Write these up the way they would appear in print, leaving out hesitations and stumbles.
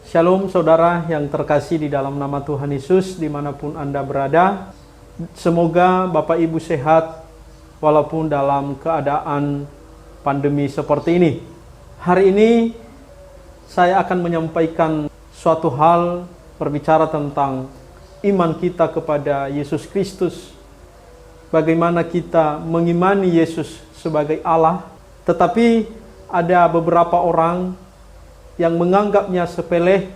Shalom saudara yang terkasih di dalam nama Tuhan Yesus dimanapun Anda berada. Semoga Bapak Ibu sehat walaupun dalam keadaan pandemi seperti ini. Hari ini saya akan menyampaikan suatu hal berbicara tentang iman kita kepada Yesus Kristus. Bagaimana kita mengimani Yesus sebagai Allah, tetapi ada beberapa orang yang menganggapnya sepele,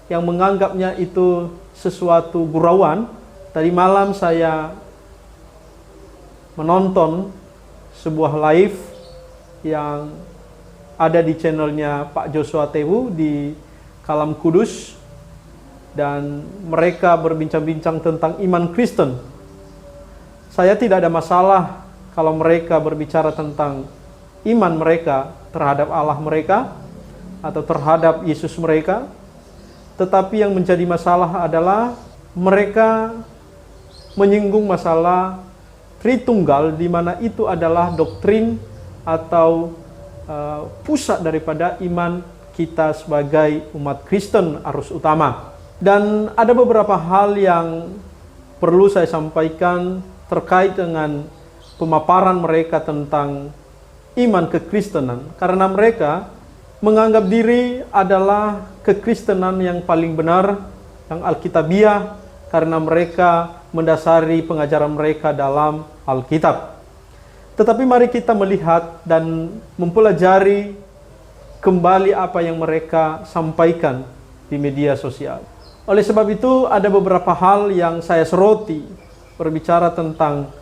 yang menganggapnya itu sesuatu gurauan. Tadi malam saya menonton sebuah live yang ada di channelnya Pak Joshua Tewu di Kalam Kudus, dan mereka berbincang-bincang tentang iman Kristen. Saya tidak ada masalah kalau mereka berbicara tentang iman mereka terhadap Allah mereka atau terhadap Yesus mereka. Tetapi yang menjadi masalah adalah mereka menyinggung masalah Tritunggal, di mana itu adalah doktrin atau pusat daripada iman kita sebagai umat Kristen arus utama. Dan ada beberapa hal yang perlu saya sampaikan terkait dengan pemaparan mereka tentang iman kekristenan, karena mereka menganggap diri adalah kekristenan yang paling benar, yang alkitabiah, karena mereka mendasari pengajaran mereka dalam Alkitab. Tetapi mari kita melihat dan mempelajari kembali apa yang mereka sampaikan di media sosial. Oleh sebab itu ada beberapa hal yang saya soroti berbicara tentang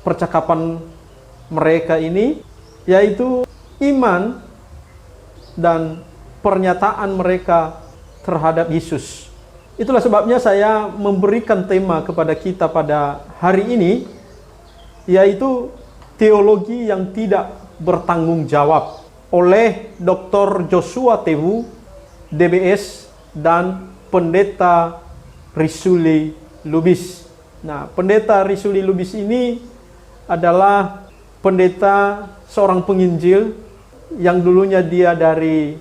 percakapan mereka ini, yaitu iman dan pernyataan mereka terhadap Yesus. Itulah sebabnya saya memberikan tema kepada kita pada hari ini, yaitu teologi yang tidak bertanggung jawab oleh Dr. Joshua Tewu, DBS, dan Pendeta Risuli Lubis. Nah, Pendeta Risuli Lubis ini adalah pendeta seorang penginjil yang dulunya dia dari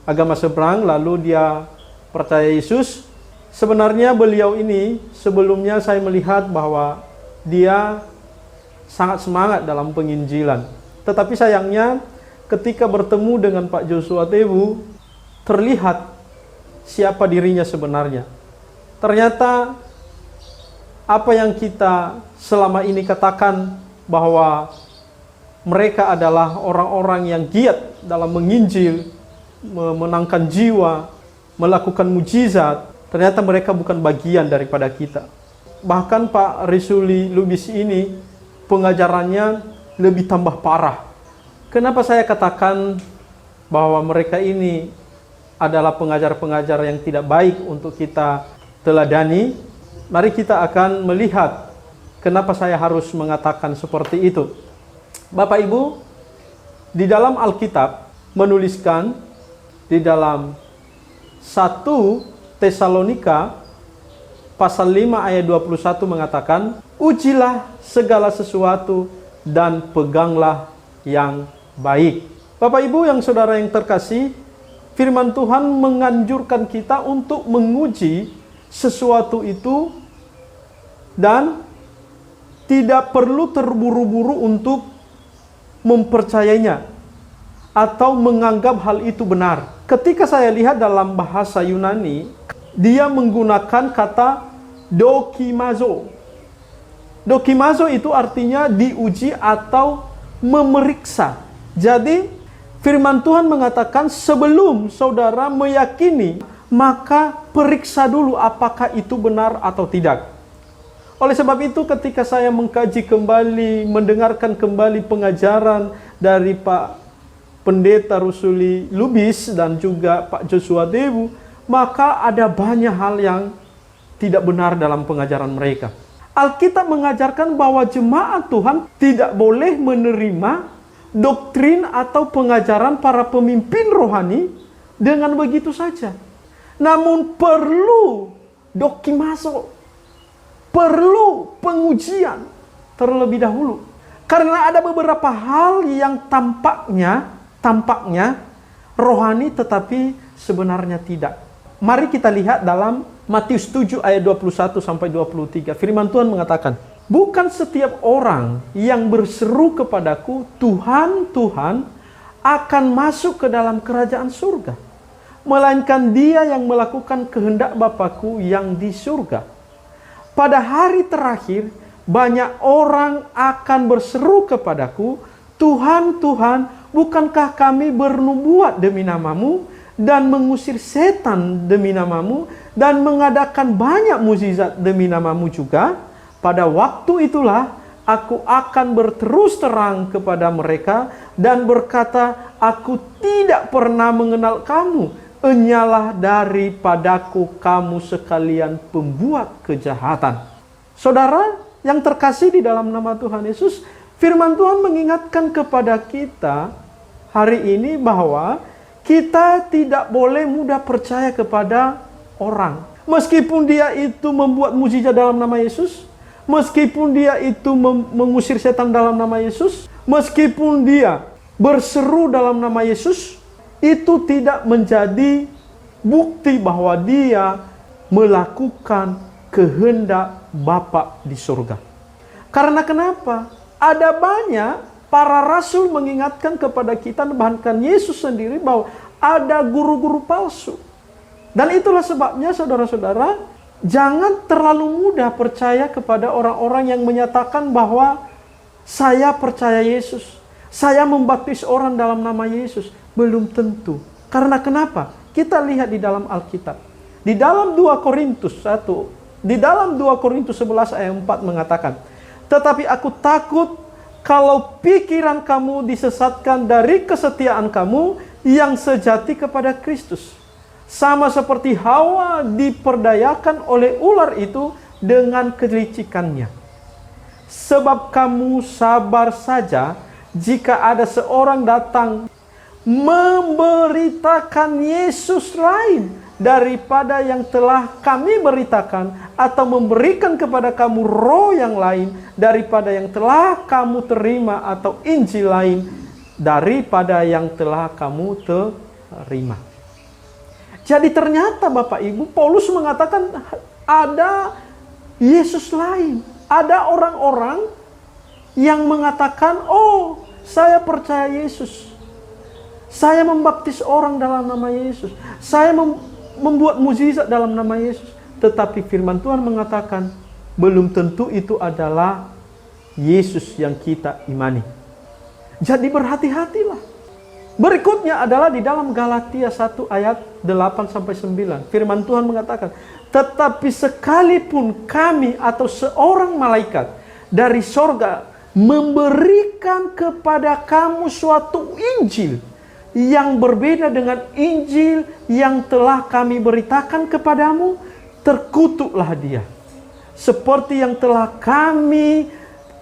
agama seberang, lalu dia percaya Yesus. Sebenarnya beliau ini sebelumnya saya melihat bahwa dia sangat semangat dalam penginjilan. Tetapi sayangnya ketika bertemu dengan Pak Joshua Tewu, terlihat siapa dirinya sebenarnya. Ternyata apa yang kita selama ini katakan bahwa mereka adalah orang-orang yang giat dalam menginjil, memenangkan jiwa, melakukan mujizat, ternyata mereka bukan bagian daripada kita. Bahkan Pak Risuli Lubis ini pengajarannya lebih tambah parah. Kenapa saya katakan bahwa mereka ini adalah pengajar-pengajar yang tidak baik untuk kita teladani? Mari kita akan melihat kenapa saya harus mengatakan seperti itu. Bapak Ibu, di dalam Alkitab menuliskan di dalam 1 Tesalonika pasal 5 ayat 21 mengatakan, ujilah segala sesuatu dan peganglah yang baik. Bapak Ibu yang saudara yang terkasih, firman Tuhan menganjurkan kita untuk menguji sesuatu itu dan tidak perlu terburu-buru untuk mempercayainya atau menganggap hal itu benar. Ketika saya lihat dalam bahasa Yunani, dia menggunakan kata dokimazo. Dokimazo itu artinya diuji atau memeriksa. Jadi firman Tuhan mengatakan sebelum saudara meyakini, maka periksa dulu apakah itu benar atau tidak. Oleh sebab itu ketika saya mengkaji kembali, mendengarkan kembali pengajaran dari Pak Pendeta Risuli Lubis dan juga Pak Joshua Tewu, maka ada banyak hal yang tidak benar dalam pengajaran mereka. Alkitab mengajarkan bahwa jemaat Tuhan tidak boleh menerima doktrin atau pengajaran para pemimpin rohani dengan begitu saja. Namun perlu dokimazo, perlu pengujian terlebih dahulu. Karena ada beberapa hal yang tampaknya rohani tetapi Sebenarnya tidak. Mari kita lihat dalam Matius 7 ayat 21 sampai 23. Firman Tuhan mengatakan, bukan setiap orang yang berseru kepadaku, Tuhan, Tuhan, akan masuk ke dalam kerajaan surga, melainkan dia yang melakukan kehendak Bapa-Ku yang di surga. Pada hari terakhir, banyak orang akan berseru kepadaku, Tuhan, Tuhan, bukankah kami bernubuat demi namamu, dan mengusir setan demi namamu, dan mengadakan banyak mukjizat demi namamu juga? Pada waktu itulah aku akan berterus terang kepada mereka dan berkata, aku tidak pernah mengenal kamu. Enyalah daripadaku kamu sekalian pembuat kejahatan. Saudara yang terkasih di dalam nama Tuhan Yesus, firman Tuhan mengingatkan kepada kita hari ini bahwa kita tidak boleh mudah percaya kepada orang. Meskipun dia itu membuat mukjizat dalam nama Yesus, meskipun dia itu mengusir setan dalam nama Yesus, meskipun dia berseru dalam nama Yesus, itu tidak menjadi bukti bahwa dia melakukan kehendak Bapa di surga. Karena kenapa? Ada banyak para rasul mengingatkan kepada kita, bahkan Yesus sendiri, bahwa ada guru-guru palsu. Dan itulah sebabnya saudara-saudara, jangan terlalu mudah percaya kepada orang-orang yang menyatakan bahwa saya percaya Yesus, saya membaptis orang dalam nama Yesus. Belum tentu. Karena kenapa? Kita lihat di dalam Alkitab. Di dalam 2 Korintus 1, di dalam 2 Korintus 11 ayat 4 mengatakan, tetapi aku takut kalau pikiran kamu disesatkan dari kesetiaan kamu yang sejati kepada Kristus. Sama seperti Hawa diperdayakan oleh ular itu dengan kelicikannya. Sebab kamu sabar saja jika ada seorang datang memberitakan Yesus lain daripada yang telah kami beritakan, atau memberikan kepada kamu roh yang lain daripada yang telah kamu terima, atau Injil lain daripada yang telah kamu terima. Jadi ternyata Bapak Ibu, Paulus mengatakan ada Yesus lain. Ada orang-orang yang mengatakan, oh saya percaya Yesus, saya membaptis orang dalam nama Yesus, saya membuat mukjizat dalam nama Yesus. Tetapi firman Tuhan mengatakan, belum tentu itu adalah Yesus yang kita imani. Jadi berhati-hatilah. Berikutnya adalah di dalam Galatia 1 ayat 8-9. Firman Tuhan mengatakan, tetapi sekalipun kami atau seorang malaikat dari sorga memberikan kepada kamu suatu Injil yang berbeda dengan Injil yang telah kami beritakan kepadamu, terkutuklah dia. Seperti yang telah kami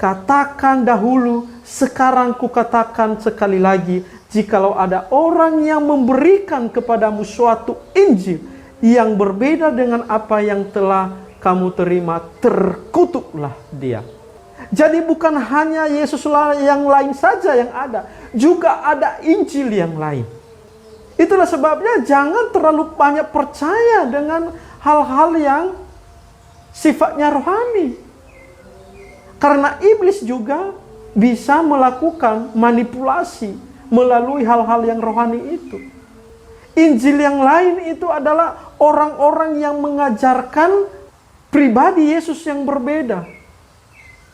katakan dahulu, sekarang kukatakan sekali lagi, jikalau ada orang yang memberikan kepadamu suatu Injil yang berbeda dengan apa yang telah kamu terima, terkutuklah dia. Jadi bukan hanya Yesus yang lain saja yang ada, juga ada Injil yang lain. Itulah sebabnya jangan terlalu banyak percaya dengan hal-hal yang sifatnya rohani. Karena iblis juga bisa melakukan manipulasi melalui hal-hal yang rohani itu. Injil yang lain itu adalah orang-orang yang mengajarkan pribadi Yesus yang berbeda.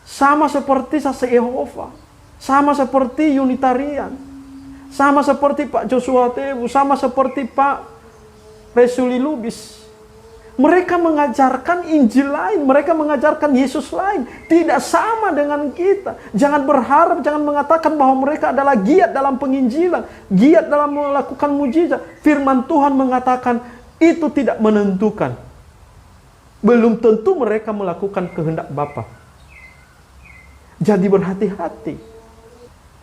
Sama seperti saksi Yehova, sama seperti Unitarian, sama seperti Pak Joshua Tebu, sama seperti Pak Resuli Lubis. Mereka mengajarkan Injil lain, mereka mengajarkan Yesus lain, tidak sama dengan kita. Jangan berharap, jangan mengatakan bahwa mereka adalah giat dalam penginjilan, giat dalam melakukan mujizat. Firman Tuhan mengatakan itu tidak menentukan. Belum tentu mereka melakukan kehendak Bapa. Jadi berhati-hati.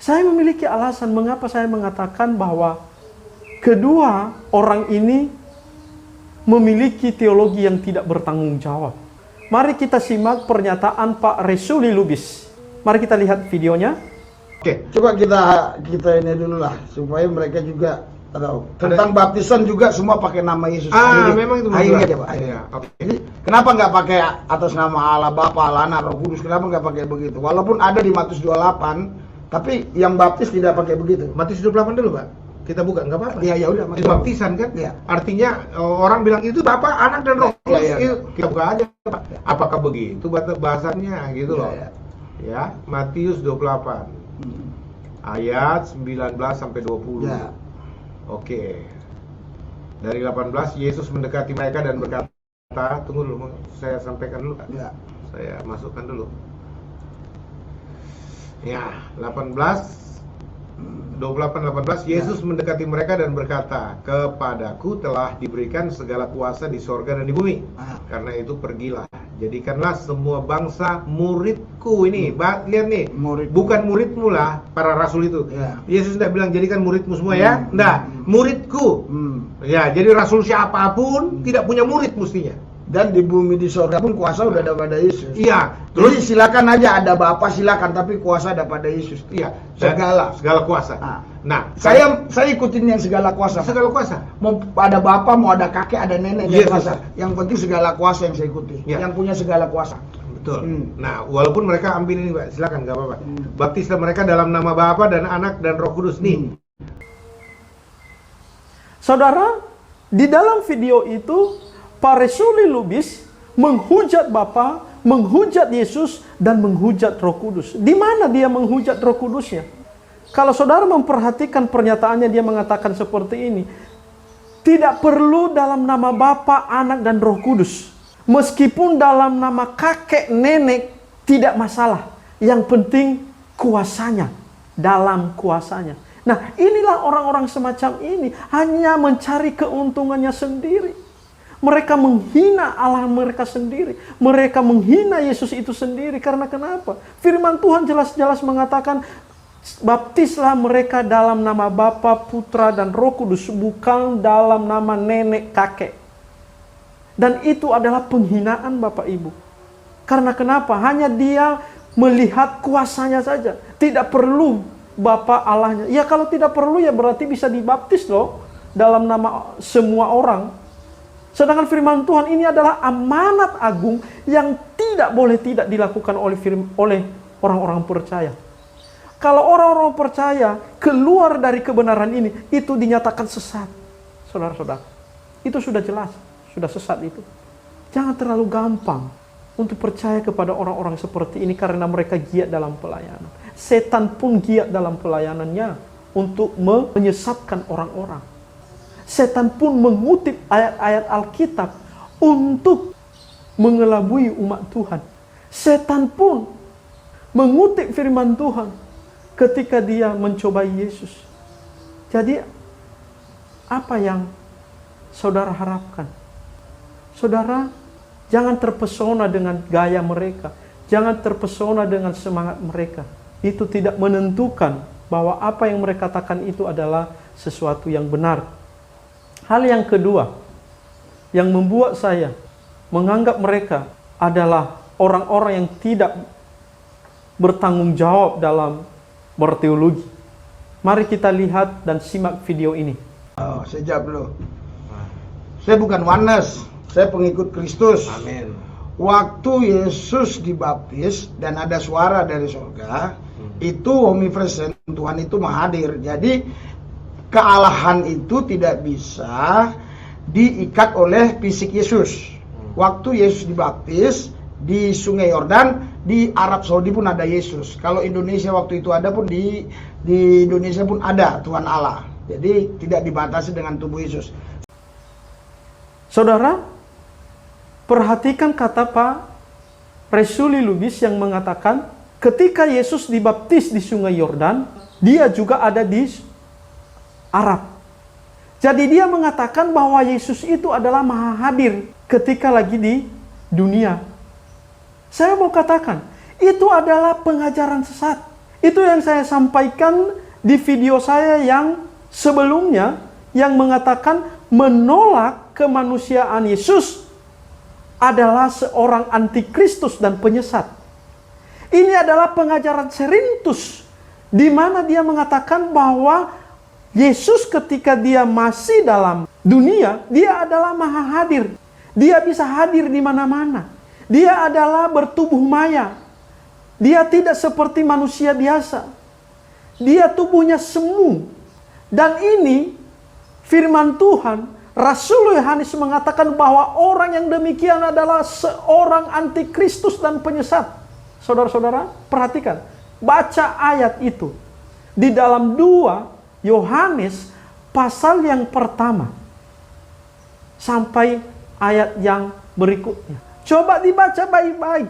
Saya memiliki alasan mengapa saya mengatakan bahwa kedua orang ini memiliki teologi yang tidak bertanggung jawab. Mari kita simak pernyataan Pak Resuli Lubis. Mari kita lihat videonya. Oke, coba kita ini dulu lah supaya mereka juga Atau tentang baptisan juga semua pakai nama Yesus. Memang itu ini aja Pak. Iya, oke. Jadi kenapa nggak pakai atas nama Allah Bapa, Allah Anak, Roh Kudus? Kenapa nggak pakai begitu? Walaupun ada di Matius 28, tapi yang baptis tidak pakai begitu. Matius 28 dulu, Pak. Kita buka, nggak apa-apa. Iya, ya udah. Itu baptisan kan? Iya. Artinya orang bilang itu Bapa, Anak dan Roh Kudus. Iya, iya. Kita buka aja, Pak. Apakah begitu bahasanya gitu loh. Iya, Ya, Matius 28 ayat 19 sampai 20. Ya. Oke. Dari 18, Yesus mendekati mereka dan berkata, tunggu dulu, saya sampaikan dulu kan? Ya. Saya masukkan dulu. Ya, 28, Yesus mendekati mereka dan berkata, kepadaku telah diberikan segala kuasa di sorga dan di bumi. Karena itu pergilah, jadikanlah semua bangsa muridku. Ini, lihat nih, bukan muridmu lah, para rasul itu. Ya. Yesus tidak bilang jadikan muridmu semua ya, enggak, muridku. Ya, jadi rasul siapapun tidak punya murid mestinya. Dan di bumi di sorga pun kuasa udah ada pada Yesus. Iya. Terus silakan aja ada Bapa silakan, tapi kuasa ada pada Yesus. Iya, segala kuasa. Nah, saya ikutin yang segala kuasa. Segala kuasa. Mau ada Bapa, mau ada kakek, ada nenek, Yes, kuasa. Yang penting segala kuasa yang saya ikuti. Ya. Yang punya segala kuasa. Betul. Nah, walaupun mereka ambil ini, Pak, silakan, nggak apa-apa. Baptislah mereka dalam nama Bapa dan Anak dan Roh Kudus nih. Saudara, di dalam video itu Pak Resuli Lubis menghujat Bapa, menghujat Yesus, dan menghujat Roh Kudus. Di mana dia menghujat Roh Kudusnya? Kalau saudara memperhatikan pernyataannya, dia mengatakan seperti ini. Tidak perlu dalam nama Bapa, Anak, dan Roh Kudus. Meskipun dalam nama kakek, nenek, tidak masalah. Yang penting kuasanya, dalam kuasanya. Nah, inilah orang-orang semacam ini hanya mencari keuntungannya sendiri. Mereka menghina Allah mereka sendiri. Mereka menghina Yesus itu sendiri. Karena kenapa? Firman Tuhan jelas-jelas mengatakan, baptislah mereka dalam nama Bapa, Putra, dan Roh Kudus, bukan dalam nama nenek, kakek. Dan itu adalah penghinaan Bapak Ibu. Karena kenapa? Hanya dia melihat kuasanya saja. Tidak perlu Bapa Allahnya. Ya kalau tidak perlu ya berarti bisa dibaptis loh. Dalam nama semua orang. Sedangkan firman Tuhan ini adalah amanat agung yang tidak boleh tidak dilakukan oleh orang-orang percaya. Kalau orang-orang percaya keluar dari kebenaran ini, itu dinyatakan sesat. Saudara-saudara, itu sudah jelas, sudah sesat itu. Jangan terlalu gampang untuk percaya kepada orang-orang seperti ini karena mereka giat dalam pelayanan. Setan pun giat dalam pelayanannya untuk menyesatkan orang-orang. Setan pun mengutip ayat-ayat Alkitab untuk mengelabui umat Tuhan. Setan pun mengutip firman Tuhan ketika dia mencobai Yesus. Jadi, apa yang saudara harapkan? Saudara, jangan terpesona dengan gaya mereka. Jangan terpesona dengan semangat mereka. Itu tidak menentukan bahwa apa yang mereka katakan itu adalah sesuatu yang benar. Hal yang kedua, yang membuat saya menganggap mereka adalah orang-orang yang tidak bertanggung jawab dalam berteologi. Mari kita lihat dan simak video ini. Saya jawab dulu. Saya bukan oneness, saya pengikut Kristus. Amin. Waktu Yesus dibaptis dan ada suara dari surga, itu omnipresent, Tuhan itu menghadir. Jadi kealahan itu tidak bisa diikat oleh fisik Yesus. Waktu Yesus dibaptis di Sungai Yordan, di Arab Saudi pun ada Yesus. Kalau Indonesia waktu itu ada pun di Indonesia pun ada Tuhan Allah. Jadi tidak dibatasi dengan tubuh Yesus. Saudara, perhatikan kata Pak Resuli Lubis yang mengatakan ketika Yesus dibaptis di Sungai Yordan, dia juga ada di Arab. Jadi dia mengatakan bahwa Yesus itu adalah maha hadir ketika lagi di dunia. Saya mau katakan, itu adalah pengajaran sesat. Itu yang saya sampaikan di video saya yang sebelumnya, yang mengatakan menolak kemanusiaan Yesus adalah seorang antikristus dan penyesat. Ini adalah pengajaran Cerinthus, di mana dia mengatakan bahwa Yesus ketika dia masih dalam dunia, dia adalah maha hadir. Dia bisa hadir di mana-mana. Dia adalah bertubuh maya. Dia tidak seperti manusia biasa. Dia tubuhnya semu. Dan ini firman Tuhan, Rasul Yohanes mengatakan bahwa orang yang demikian adalah seorang antikristus dan penyesat. Saudara-saudara, perhatikan. Baca ayat itu. Di dalam 2 Yohanes pasal yang pertama sampai ayat yang berikutnya. Coba dibaca baik-baik.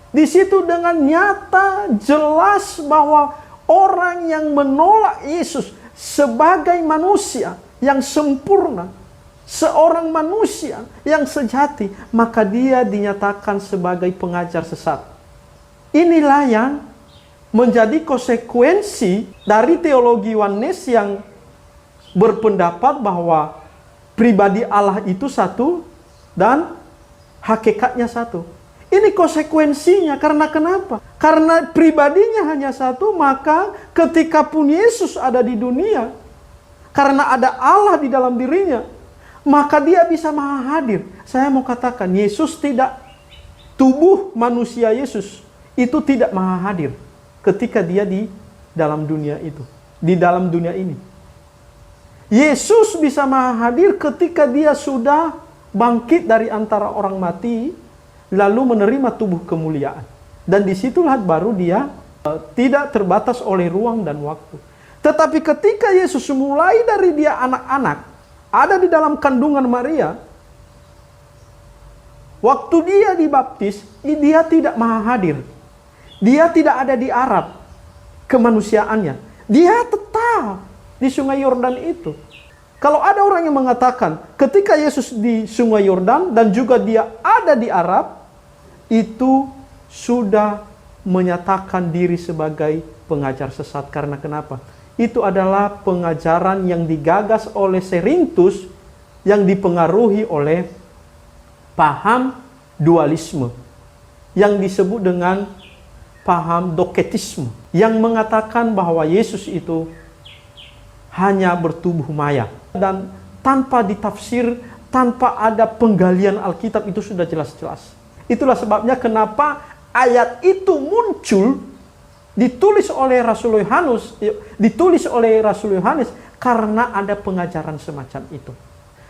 Di situ dengan nyata jelas bahwa orang yang menolak Yesus sebagai manusia yang sempurna, seorang manusia yang sejati, maka dia dinyatakan sebagai pengajar sesat. Inilah yang menjadi konsekuensi dari teologi oneness yang berpendapat bahwa pribadi Allah itu satu dan hakikatnya satu. Ini konsekuensinya. Karena kenapa? Karena pribadinya hanya satu, maka ketika pun Yesus ada di dunia, karena ada Allah di dalam dirinya, maka dia bisa maha hadir. Saya mau katakan, Yesus tidak, tubuh manusia Yesus itu tidak maha hadir ketika dia di dalam dunia itu, di dalam dunia ini. Yesus bisa maha hadir ketika dia sudah bangkit dari antara orang mati, lalu menerima tubuh kemuliaan. Dan disitulah baru dia tidak terbatas oleh ruang dan waktu. Tetapi ketika Yesus mulai dari dia anak-anak, ada di dalam kandungan Maria, waktu dia dibaptis, dia tidak maha hadir. Dia tidak ada di Arab kemanusiaannya. Dia tetap di Sungai Yordan itu. Kalau ada orang yang mengatakan ketika Yesus di Sungai Yordan dan juga dia ada di Arab, itu sudah menyatakan diri sebagai pengajar sesat. Karena kenapa? Itu adalah pengajaran yang digagas oleh Serintus yang dipengaruhi oleh paham dualisme yang disebut dengan paham doketisme, yang mengatakan bahwa Yesus itu hanya bertubuh maya dan tanpa ditafsir, tanpa ada penggalian Alkitab, itu sudah jelas-jelas. Itulah sebabnya kenapa ayat itu muncul, ditulis oleh Rasul Yohanes, karena ada pengajaran semacam itu.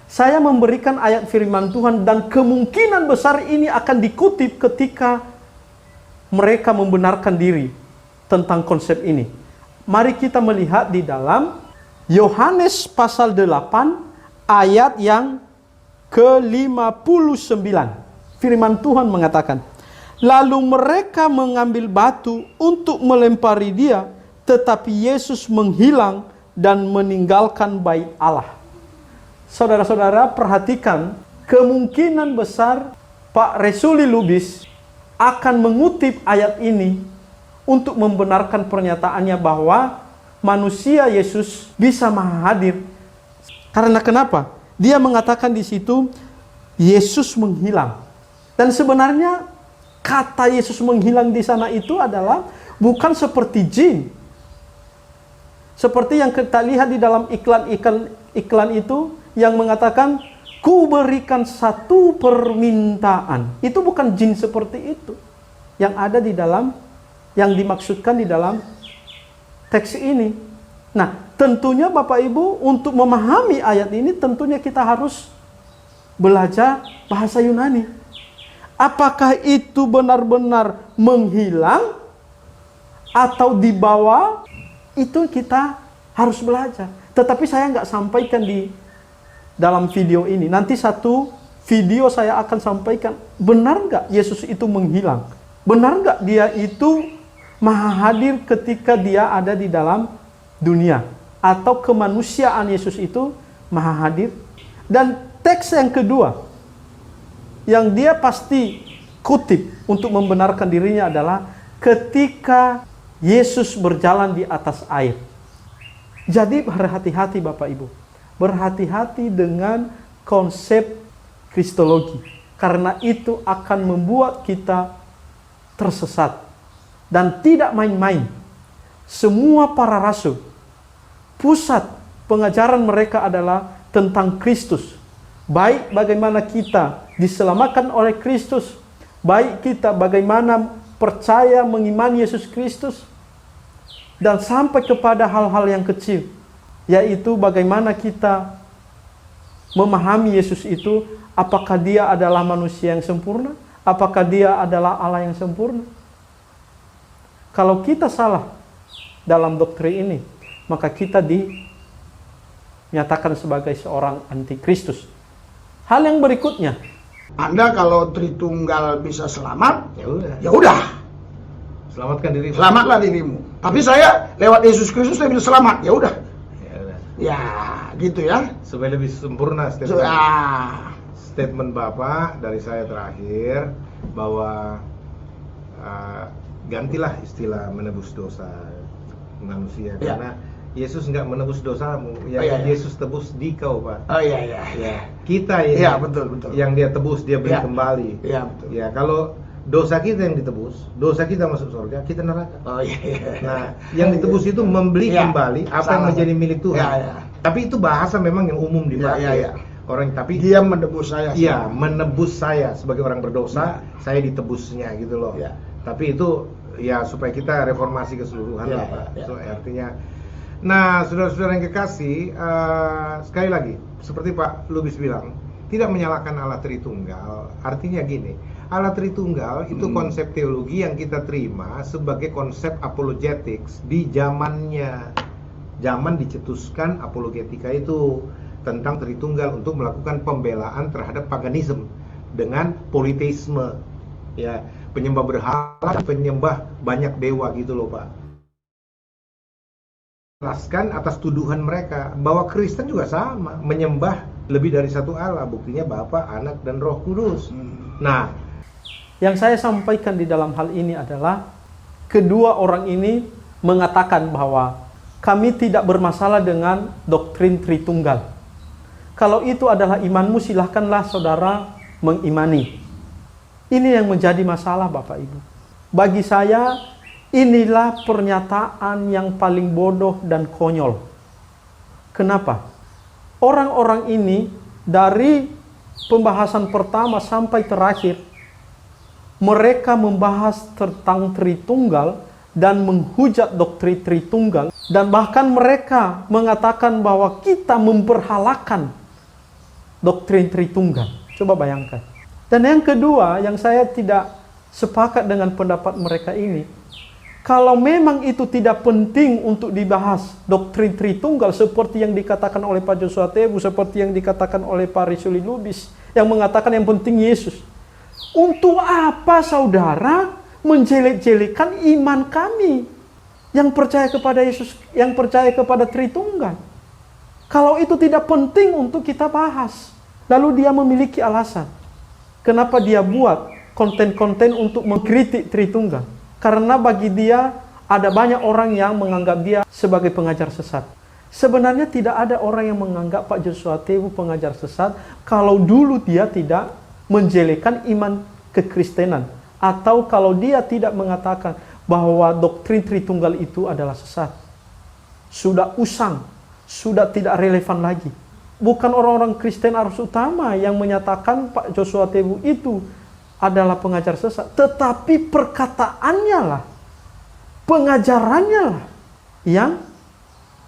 Saya memberikan ayat firman Tuhan dan kemungkinan besar ini akan dikutip ketika mereka membenarkan diri tentang konsep ini. Mari kita melihat di dalam Yohanes pasal 8 ayat yang ke-59. Firman Tuhan mengatakan, lalu mereka mengambil batu untuk melempari dia, tetapi Yesus menghilang dan meninggalkan bait Allah. Saudara-saudara, perhatikan, kemungkinan besar Pak Resuli Lubis akan mengutip ayat ini untuk membenarkan pernyataannya bahwa manusia Yesus bisa maha hadir. Karena kenapa? Dia mengatakan di situ Yesus menghilang. Dan sebenarnya kata Yesus menghilang di sana itu adalah bukan seperti jin. Seperti yang kita lihat di dalam iklan itu yang mengatakan, ku berikan satu permintaan. Itu bukan jin seperti itu yang ada di dalam, yang dimaksudkan di dalam teks ini. Nah, tentunya Bapak Ibu untuk memahami ayat ini tentunya kita harus belajar bahasa Yunani. Apakah itu benar-benar menghilang atau dibawa? Itu kita harus belajar. Tetapi saya nggak sampaikan di dalam video ini. Nanti satu video saya akan sampaikan, benar nggak Yesus itu menghilang? Benar nggak dia itu maha hadir ketika dia ada di dalam dunia? Atau kemanusiaan Yesus itu maha hadir? Dan teks yang kedua yang dia pasti kutip untuk membenarkan dirinya adalah ketika Yesus berjalan di atas air. Jadi berhati-hati Bapak Ibu. Berhati-hati dengan konsep kristologi. Karena itu akan membuat kita tersesat. Dan tidak main-main. Semua para rasul, pusat Pengajaran mereka adalah tentang Kristus. Baik bagaimana kita diselamatkan oleh Kristus, baik kita bagaimana percaya mengimani Yesus Kristus, dan sampai kepada hal-hal yang kecil, yaitu bagaimana kita memahami Yesus itu, apakah dia adalah manusia yang sempurna, apakah dia adalah Allah yang sempurna. Kalau kita salah dalam doktrin ini, maka kita dinyatakan sebagai seorang antikristus. Hal yang berikutnya, Anda kalau Tritunggal bisa selamat, Ya udah. ya udah, Selamatkan diri. selamatlah dirimu. Tapi saya lewat Yesus Kristus saya bisa selamat, ya udah. Ya udah. Ya, gitu ya. Supaya lebih sempurna So, statement Bapak dari saya terakhir bahwa gantilah istilah menebus dosa manusia, Ya. karena Yesus nggak menebus dosamu, yang Oh, iya, iya. Yesus tebus di kau, Pak. oh iya iya. Ya, kita ini Iya, betul, betul. yang dia tebus, dia beli Ya. kembali. Iya, betul. Ya, kalau dosa kita yang ditebus, dosa kita masuk surga, kita neraka. Oh iya. iya. Nah, yang ditebus itu membeli Iya. kembali apa yang Salah. menjadi milik Tuhan. Iya, iya. Tapi itu bahasa memang yang umum dipakai. Iya, iya. Orang, tapi Dia menebus saya. iya, selamat. menebus saya sebagai orang berdosa, saya ditebusnya gitu loh. Iya. Tapi itu ya supaya kita reformasi keseluruhan Iya, lah, Pak. iya. So, artinya, nah, saudara-saudara yang kekasih, sekali lagi seperti Pak Lubis bilang, tidak menyalahkan Allah Tritunggal. Artinya gini, Allah Tritunggal itu konsep teologi yang kita terima sebagai konsep apologetics di zamannya. Zaman dicetuskan apologetika itu tentang Tritunggal untuk melakukan pembelaan terhadap paganisme dengan politeisme, ya, penyembah berhala, penyembah banyak dewa gitu loh, Pak. Jelaskan atas tuduhan mereka bahwa Kristen juga sama, menyembah lebih dari satu Allah, buktinya Bapa, Anak, dan Roh Kudus. Nah, yang saya sampaikan di dalam hal ini adalah kedua orang ini mengatakan bahwa kami tidak bermasalah dengan doktrin Tritunggal. Kalau itu adalah imanmu, silahkanlah saudara mengimani. Ini yang menjadi masalah, Bapak Ibu. Bagi saya, inilah pernyataan yang paling bodoh dan konyol. Kenapa? Orang-orang ini dari pembahasan pertama sampai terakhir, mereka membahas tentang Tritunggal dan menghujat doktrin Tritunggal, dan bahkan mereka mengatakan bahwa kita memperhalakan doktrin Tritunggal. Coba bayangkan. Dan yang kedua, yang saya tidak sepakat dengan pendapat mereka ini, kalau memang itu tidak penting untuk dibahas doktrin Tritunggal seperti yang dikatakan oleh Pak Joshua Tebu, seperti yang dikatakan oleh Pak Risuli Lubis, yang mengatakan yang penting Yesus. Untuk apa saudara menjelek-jelekan iman kami yang percaya kepada Yesus, yang percaya kepada Tritunggal? Kalau itu tidak penting untuk kita bahas, lalu dia memiliki alasan kenapa dia buat konten-konten untuk mengkritik Tritunggal. Karena bagi dia ada banyak orang yang menganggap dia sebagai pengajar sesat. Sebenarnya tidak ada orang yang menganggap Pak Joshua Tebu pengajar sesat kalau dulu dia tidak menjelekan iman kekristenan, atau kalau dia tidak mengatakan bahwa doktrin Tritunggal itu adalah sesat. Sudah usang, sudah tidak relevan lagi. Bukan orang-orang Kristen arus utama yang menyatakan Pak Joshua Tebu itu adalah pengajar sesat, tetapi perkataannya lah, pengajarannya lah yang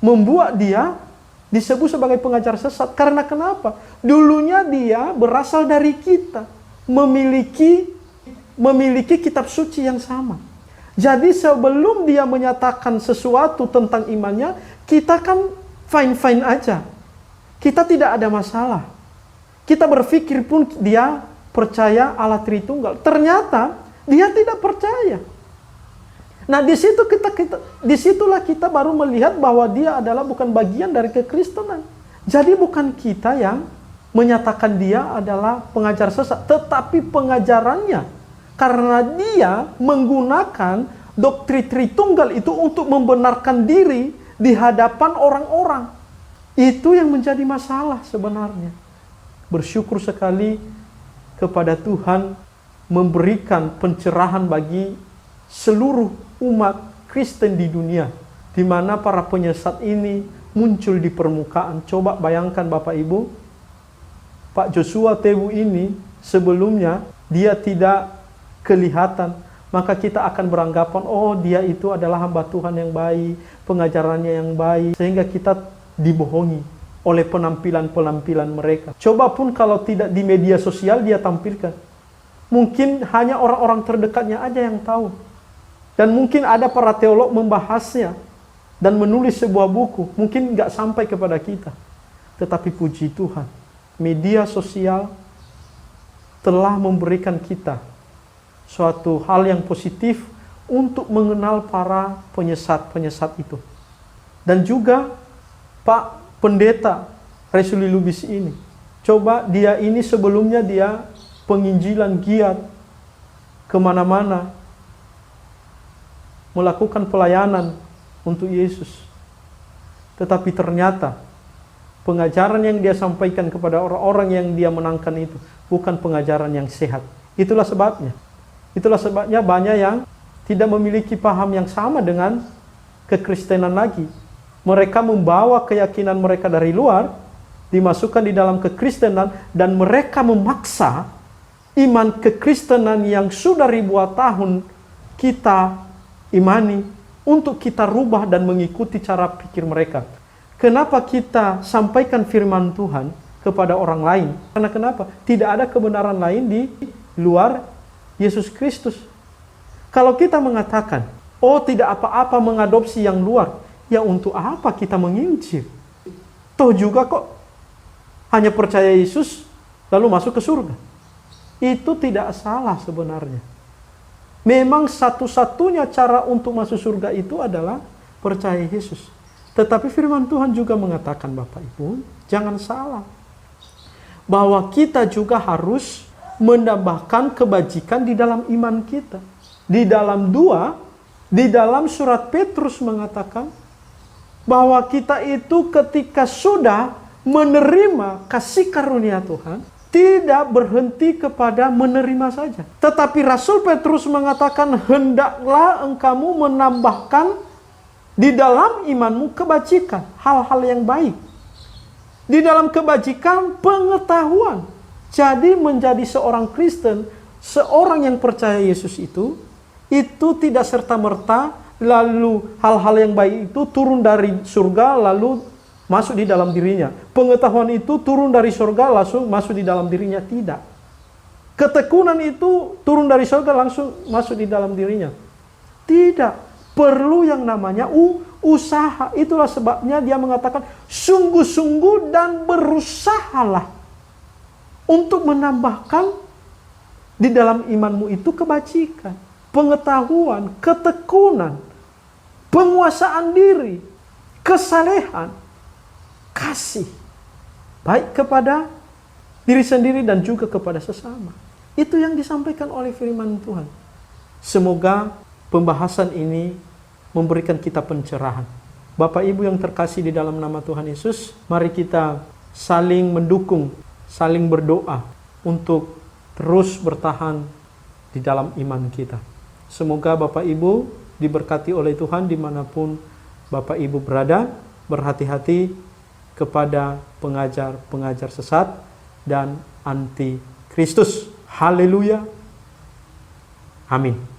membuat dia disebut sebagai pengajar sesat. Karena kenapa? Dulunya dia berasal dari kita, memiliki kitab suci yang sama. Jadi sebelum dia menyatakan sesuatu tentang imannya, kita kan fine-fine aja. Kita tidak ada masalah. Kita berpikir pun dia percaya Allah Tritunggal. Ternyata dia tidak percaya. Nah, disitulah kita baru melihat bahwa dia adalah bukan bagian dari kekristenan. Jadi bukan kita yang menyatakan dia adalah pengajar sesat, tetapi pengajarannya. Karena dia menggunakan doktrin Tritunggal itu untuk membenarkan diri di hadapan orang-orang. Itu yang menjadi masalah sebenarnya. Bersyukur sekali kepada Tuhan memberikan pencerahan bagi seluruh umat Kristen di dunia, di mana para penyesat ini muncul di permukaan. Coba bayangkan Bapak Ibu, Pak Joshua Tewu ini sebelumnya dia tidak kelihatan, maka kita akan beranggapan, oh dia itu adalah hamba Tuhan yang baik, pengajarannya yang baik, sehingga kita dibohongi oleh penampilan-penampilan mereka. Coba pun kalau tidak di media sosial dia tampilkan, mungkin hanya orang-orang terdekatnya aja yang tahu. Dan mungkin ada para teolog membahasnya dan menulis sebuah buku, mungkin nggak sampai kepada kita. Tetapi puji Tuhan, media sosial telah memberikan kita suatu hal yang positif untuk mengenal para penyesat-penyesat itu. Dan juga Pak Pendeta Resuli Lubis ini, coba dia ini sebelumnya dia penginjilan giat kemana-mana, melakukan pelayanan untuk Yesus. Tetapi ternyata pengajaran yang dia sampaikan kepada orang-orang yang dia menangkan itu bukan pengajaran yang sehat. Itulah sebabnya banyak yang tidak memiliki paham yang sama dengan kekristenan lagi. Mereka membawa keyakinan mereka dari luar, dimasukkan di dalam kekristenan, dan mereka memaksa iman kekristenan yang sudah ribuan tahun kita imani untuk kita rubah dan mengikuti cara pikir mereka. Kenapa kita sampaikan firman Tuhan kepada orang lain? Karena kenapa? Tidak ada kebenaran lain di luar Yesus Kristus. Kalau kita mengatakan, oh tidak apa-apa mengadopsi yang luar, ya untuk apa kita menginjil? Toh juga kok hanya percaya Yesus lalu masuk ke surga. Itu tidak salah sebenarnya. Memang satu-satunya cara untuk masuk surga itu adalah percaya Yesus. Tetapi firman Tuhan juga mengatakan, Bapak Ibu, jangan salah, bahwa kita juga harus menambahkan kebajikan di dalam iman kita. Di dalam surat Petrus mengatakan bahwa kita itu ketika sudah menerima kasih karunia Tuhan, tidak berhenti kepada menerima saja. Tetapi Rasul Petrus mengatakan, hendaklah engkamu menambahkan di dalam imanmu kebajikan, hal-hal yang baik. Di dalam kebajikan, pengetahuan. Jadi menjadi seorang Kristen, seorang yang percaya Yesus itu tidak serta-merta lalu hal-hal yang baik itu turun dari surga lalu masuk di dalam dirinya. Pengetahuan itu turun dari surga langsung masuk di dalam dirinya. Tidak. Ketekunan itu turun dari surga langsung masuk di dalam dirinya. Tidak. Perlu yang namanya usaha. Itulah sebabnya dia mengatakan sungguh-sungguh dan berusahalah untuk menambahkan di dalam imanmu itu kebajikan, pengetahuan, ketekunan, penguasaan diri, kesalehan, kasih, baik kepada diri sendiri dan juga kepada sesama. Itu yang disampaikan oleh firman Tuhan. Semoga pembahasan ini memberikan kita pencerahan. Bapak Ibu yang terkasih di dalam nama Tuhan Yesus, mari kita saling mendukung, saling berdoa untuk terus bertahan di dalam iman kita. Semoga Bapak Ibu diberkati oleh Tuhan dimanapun Bapak Ibu berada. Berhati-hati kepada pengajar-pengajar sesat dan anti Kristus. Haleluya. Amin.